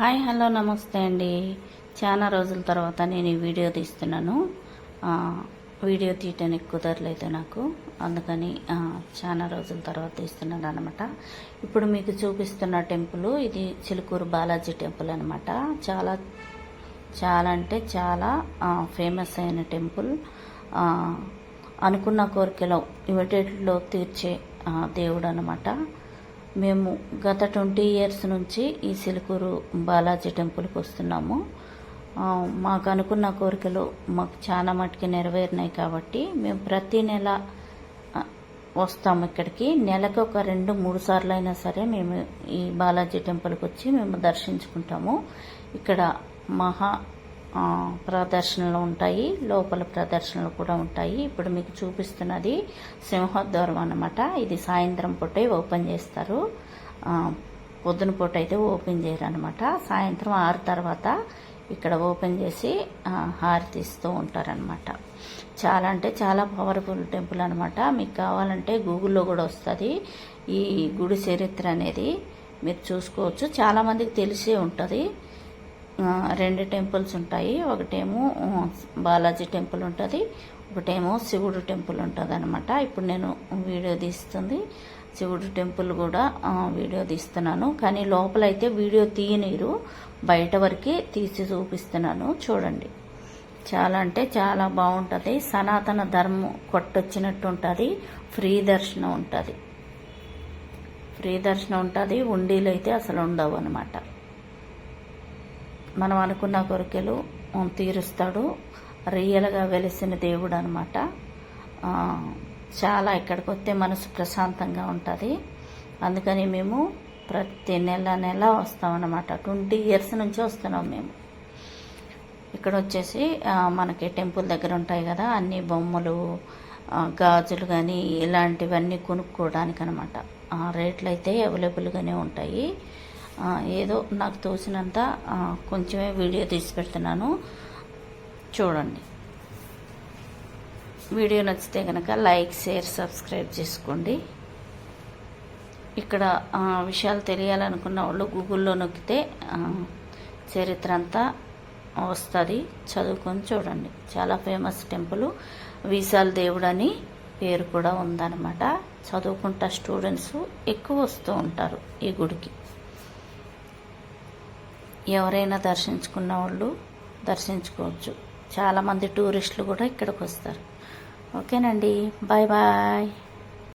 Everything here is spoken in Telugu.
హాయ్ హలో నమస్తే అండి. చాలా రోజుల తర్వాత నేను ఈ వీడియో తీస్తున్నాను. వీడియో తీయటానికి కుదరలేదు నాకు, అందుకని చాలా రోజుల తర్వాత తీస్తున్నాను అనమాట. ఇప్పుడు మీకు చూపిస్తున్న టెంపుల్ ఇది చిలుకూరు బాలాజీ టెంపుల్ అనమాట. చాలా చాలా అంటే చాలా ఫేమస్ అయిన టెంపుల్. అనుకున్న కోరికలో ఇమిడియట్లో తీర్చే దేవుడు అనమాట. మేము గత 20 ఇయర్స్ నుంచి ఈ చిలుకూరు బాలాజీ టెంపుల్కి వస్తున్నాము. మాకు అనుకున్న కోరికలు మాకు చాలా మటుకి నెరవేరినాయి కాబట్టి మేము ప్రతి నెల వస్తాము ఇక్కడికి. నెలకు ఒక 2-3 సార్లు అయినా సరే మేము ఈ బాలాజీ టెంపుల్కి వచ్చి మేము దర్శించుకుంటాము. ఇక్కడ మహా ప్రదర్శనలు ఉంటాయి, లోపల ప్రదర్శనలు కూడా ఉంటాయి. ఇప్పుడు మీకు చూపిస్తున్నది సింహద్వారం అన్నమాట. ఇది సాయంత్రం పూటే ఓపెన్ చేస్తారు, పొద్దున పూట అయితే ఓపెన్ చేయరు అనమాట. సాయంత్రం 6 తర్వాత ఇక్కడ ఓపెన్ చేసి హారతి ఇస్తూ ఉంటారనమాట. చాలా అంటే చాలా పవర్ఫుల్ టెంపుల్ అనమాట. మీకు కావాలంటే గూగుల్లో కూడా వస్తుంది ఈ గుడి చరిత్ర అనేది, మీరు చూసుకోవచ్చు. చాలామందికి తెలిసే ఉంటుంది. 2 టెంపుల్స్ ఉంటాయి. ఒకటేమో బాలాజీ టెంపుల్ ఉంటుంది, ఒకటేమో శివుడు టెంపుల్ ఉంటుంది అనమాట. ఇప్పుడు నేను వీడియో తీస్తుంది శివుడు టెంపుల్ కూడా వీడియో తీస్తున్నాను, కానీ లోపలైతే వీడియో తీయనీరు, బయట వరకే తీసి చూపిస్తున్నాను. చూడండి, చాలా అంటే చాలా బాగుంటుంది. సనాతన ధర్మం కొట్టొచ్చినట్టు ఉంటుంది. ఫ్రీ దర్శనం ఉంటుంది, ఫ్రీ దర్శనం ఉంటుంది. ఉండీలు అయితే అసలు ఉండవు అనమాట. మనం అనుకున్న కోరికలు తీరుస్తాడు. రియల్గా వెలిసిన దేవుడు అనమాట. చాలా ఇక్కడికి వస్తే మనసు ప్రశాంతంగా ఉంటుంది. అందుకని మేము ప్రతి నెల వస్తామన్నమాట. 20 ఇయర్స్ నుంచి వస్తున్నాం మేము. ఇక్కడ వచ్చేసి మనకి టెంపుల్ దగ్గర ఉంటాయి కదా అన్ని బొమ్మలు, గాజులు కానీ ఇలాంటివన్నీ కొనుక్కోవడానికి అనమాట. రేట్లు అయితే అవైలబుల్గానే ఉంటాయి. ఏదో నాకు తోచినంత కొంచెమే వీడియో తీసి పెడుతున్నాను, చూడండి. వీడియో నచ్చితే కనుక లైక్, షేర్, సబ్స్క్రైబ్ చేసుకోండి. ఇక్కడ విషయాలు తెలియాలనుకున్న వాళ్ళు గూగుల్లో నొక్కితే చరిత్ర అంతా వస్తుంది, చదువుకొని చూడండి. చాలా ఫేమస్ టెంపుల్. వీసాల దేవుడు అని పేరు కూడా ఉందన్నమాట. చదువుకుంటా స్టూడెంట్స్ ఎక్కువ వస్తూ ఉంటారు ఈ గుడికి. ఎవరైనా దర్శించుకున్న వాళ్ళు దర్శించుకోవచ్చు. చాలామంది టూరిస్టులు కూడా ఇక్కడికి వస్తారు. ఓకేనండి, బాయ్ బాయ్.